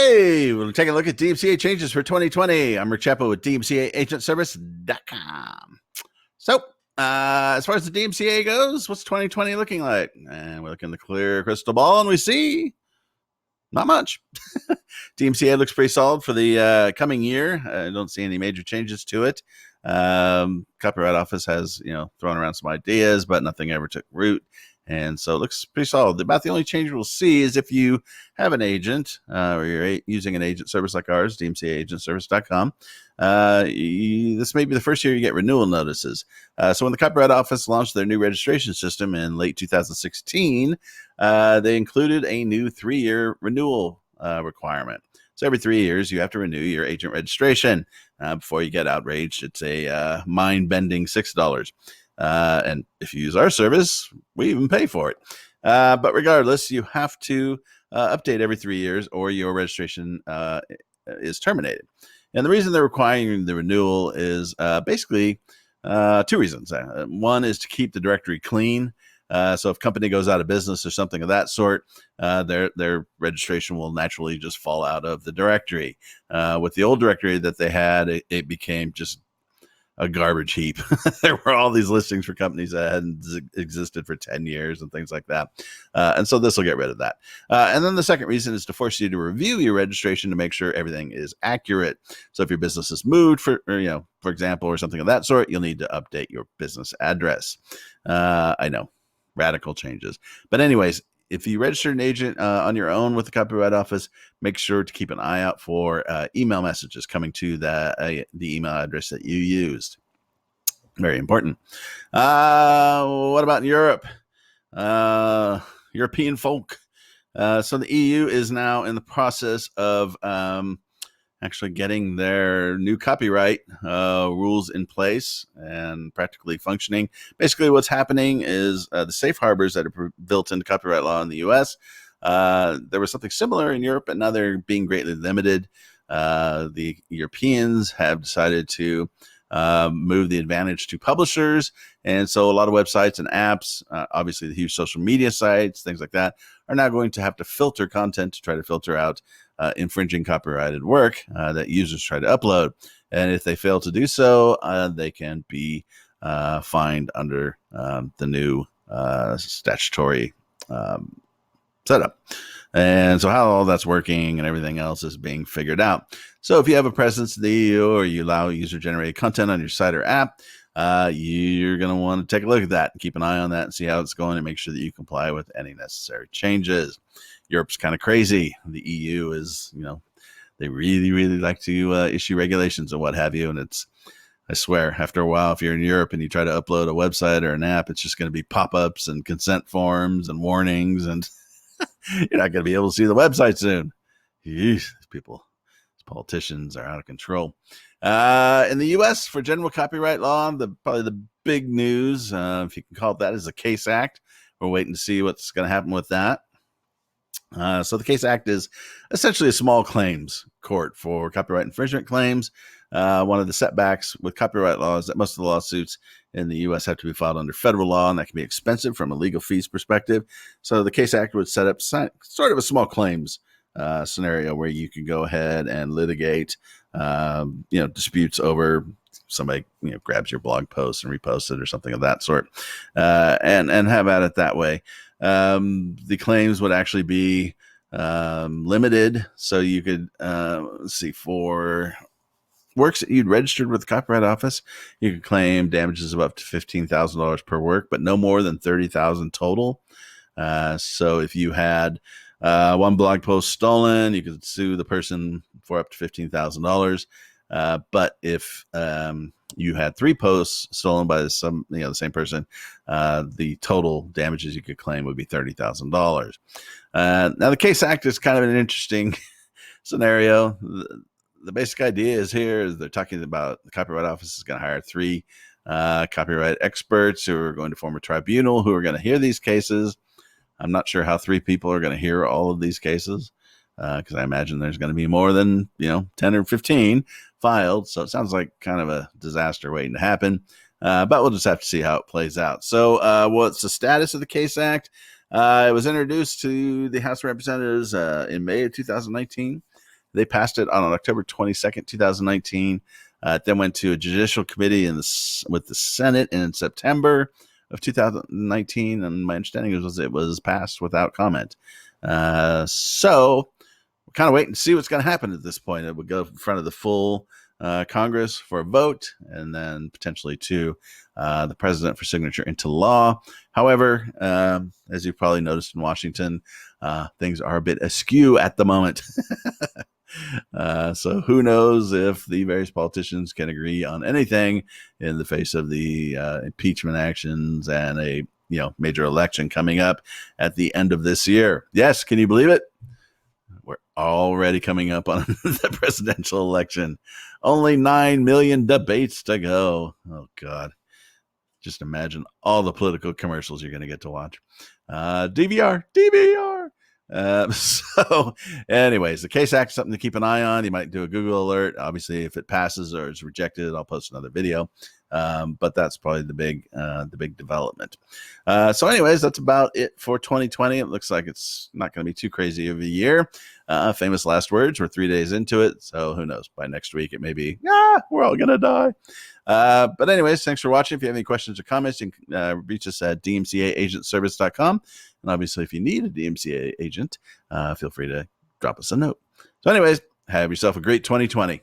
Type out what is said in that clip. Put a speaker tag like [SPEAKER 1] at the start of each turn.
[SPEAKER 1] Hey, we're taking a look at DMCA changes for 2020. I'm Rich Chapo with DMCAagentservice.com. So, as far as the DMCA goes, what's 2020 looking like? And we're looking at the clear crystal ball, and we see not much. DMCA looks pretty solid for the coming year. I don't see any major changes to it. Copyright Office has, thrown around some ideas, but nothing ever took root. And so it looks pretty solid. About the only change we'll see is if you have an agent or you're using an agent service like ours, DMCAagentservice.com, this may be the first year you get renewal notices. So when the Copyright Office launched their new registration system in late 2016, they included a new 3-year renewal requirement. So every 3 years, you have to renew your agent registration before you get outraged. It's a mind-bending $6. And if you use our service, we even pay for it. But regardless, you have to update every 3 years or your registration is terminated. And the reason they're requiring the renewal is basically 2 reasons. One is to keep the directory clean. So if a company goes out of business or something of that sort, their registration will naturally just fall out of the directory. With the old directory that they had, it became just a garbage heap. There were all these listings for companies that hadn't existed for 10 years and things like that. And so this will get rid of that. And then the second reason is to force you to review your registration to make sure everything is accurate. So if your business is moved, for example, or something of that sort, you'll need to update your business address. I know, radical changes. But anyways, if you register an agent on your own with the Copyright Office, make sure to keep an eye out for email messages coming to the email address that you used. Very important. What about in Europe? European folk. So the EU is now in the process of actually getting their new copyright rules in place and practically functioning. Basically, what's happening is the safe harbors that are built into copyright law in the U.S., there was something similar in Europe, but now they're being greatly limited. The Europeans have decided to move the advantage to publishers. And so a lot of websites and apps, obviously the huge social media sites, things like that, are now going to have to filter content to try to filter out infringing copyrighted work that users try to upload. And if they fail to do so, they can be fined under the new statutory setup. And so how all that's working and everything else is being figured out. So if you have a presence in the EU or you allow user-generated content on your site or app, you're going to want to take a look at that and keep an eye on that and see how it's going and make sure that you comply with any necessary changes. Europe's kind of crazy. The EU is, they really, really like to issue regulations and what have you. And I swear, after a while, if you're in Europe and you try to upload a website or an app, it's just going to be pop-ups and consent forms and warnings, and you're not going to be able to see the website soon. These politicians are out of control. In the U.S., for general copyright law, probably the big news, if you can call it that, is the Case Act. We're waiting to see what's going to happen with that. So the Case Act is essentially a small claims court for copyright infringement claims. One of the setbacks with copyright law is that most of the lawsuits in the U.S. have to be filed under federal law, and that can be expensive from a legal fees perspective. So the Case Act would set up sort of a small claims scenario where you can go ahead and litigate, disputes over somebody, grabs your blog post and reposts it or something of that sort, and have at it that way. The claims would actually be limited, so you could for works that you'd registered with the Copyright Office, you could claim damages of up to $15,000 per work, but no more than $30,000 total. So if you had one blog post stolen, you could sue the person for up to $15,000. But if you had 3 posts stolen by the same person, the total damages you could claim would be $30,000. Now, the Case Act is kind of an interesting scenario. The basic idea is they're talking about the Copyright Office is going to hire 3 copyright experts who are going to form a tribunal who are going to hear these cases. I'm not sure how 3 people are going to hear all of these cases, because I imagine there's going to be more than 10 or 15 filed. So it sounds like kind of a disaster waiting to happen. But we'll just have to see how it plays out. So what's the status of the Case Act? It was introduced to the House of Representatives in May of 2019. They passed it on October 22nd, 2019. It then went to a judicial committee with the Senate in September of 2019, and my understanding was it was passed without comment. So we're kind of waiting to see what's going to happen at this point. It would go in front of the full Congress for a vote, and then potentially to the president for signature into law. However, as you've probably noticed in Washington, things are a bit askew at the moment. So who knows if the various politicians can agree on anything in the face of the impeachment actions and a major election coming up at the end of this year. Yes, can you believe it? We're already coming up on the presidential election. Only 9 million debates to go. Oh, God. Just imagine all the political commercials you're going to get to watch. DVR. So anyways, the CASE Act is something to keep an eye on. You might do a Google alert. Obviously, if it passes or is rejected, I'll post another video. But that's probably the big development. So anyways, that's about it for 2020. It looks like it's not going to be too crazy of a year. Famous last words. We're 3 days into it. So who knows? By next week, it may be, we're all going to die. But anyways, thanks for watching. If you have any questions or comments, you can reach us at dmcaagentservice.com. And obviously, if you need a DMCA agent, feel free to drop us a note. So anyways, have yourself a great 2020.